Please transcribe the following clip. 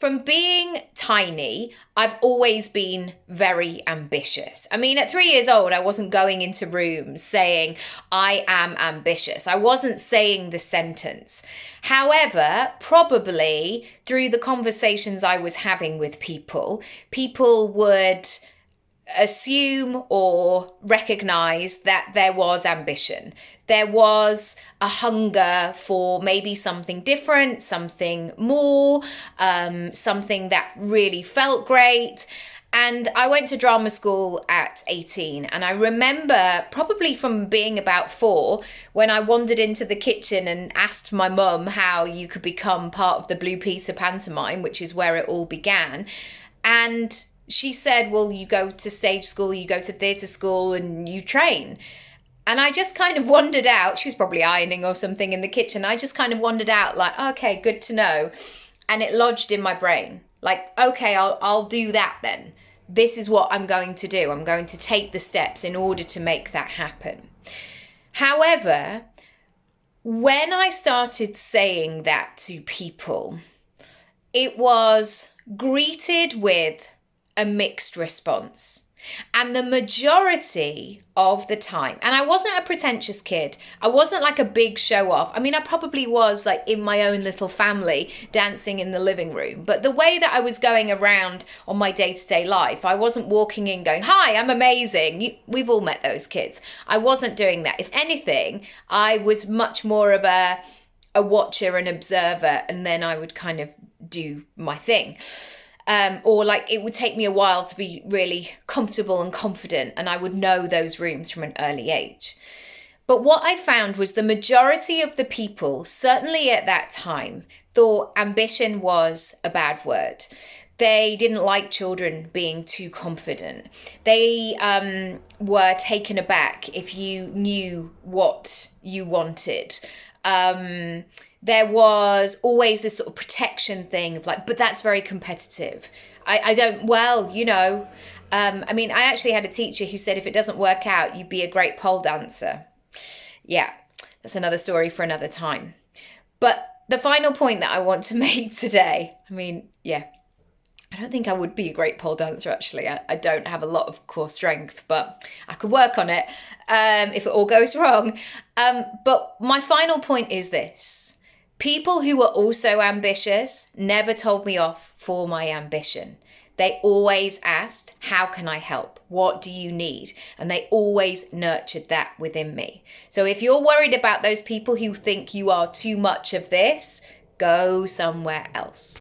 From being tiny, I've always been very ambitious. I mean, at 3 years old, I wasn't going into rooms saying, I am ambitious. I wasn't saying the sentence. However, probably through the conversations I was having with people, people would assume or recognize that there was ambition. There was a hunger for maybe something different, something more, something that really felt great. And I went to drama school at 18. And I remember probably from being about 4, when I wandered into the kitchen and asked my mum how you could become part of the Blue Peter pantomime, which is where it all began. And she said, well, you go to stage school, you go to theatre school and you train. And I just kind of wandered out. She was probably ironing or something in the kitchen. I just kind of wandered out like, okay, good to know. And it lodged in my brain. Like, okay, I'll do that then. This is what I'm going to do. I'm going to take the steps in order to make that happen. However, when I started saying that to people, it was greeted with a mixed response. And the majority of the time, and I wasn't a pretentious kid, I wasn't like a big show off. I mean, I probably was like in my own little family dancing in the living room. But the way that I was going around on my day-to-day life, I wasn't walking in going, hi, I'm amazing. We've all met those kids. I wasn't doing that. If anything, I was much more of a watcher and observer, and then I would kind of do my thing. Or like it would take me a while to be really comfortable and confident, and I would know those rooms from an early age. But what I found was the majority of the people, certainly at that time, thought ambition was a bad word. They didn't like children being too confident. They were taken aback if you knew what you wanted. There was always this sort of protection thing of like, but that's very competitive. I don't, well, you know, I mean, I actually had a teacher who said, if it doesn't work out, you'd be a great pole dancer. Yeah, that's another story for another time. But the final point that I want to make today, I mean, yeah, I don't think I would be a great pole dancer, actually. I don't have a lot of core strength, but I could work on it if it all goes wrong. But my final point is this. People who were also ambitious never told me off for my ambition. They always asked, how can I help? What do you need? And they always nurtured that within me. So if you're worried about those people who think you are too much of this, go somewhere else.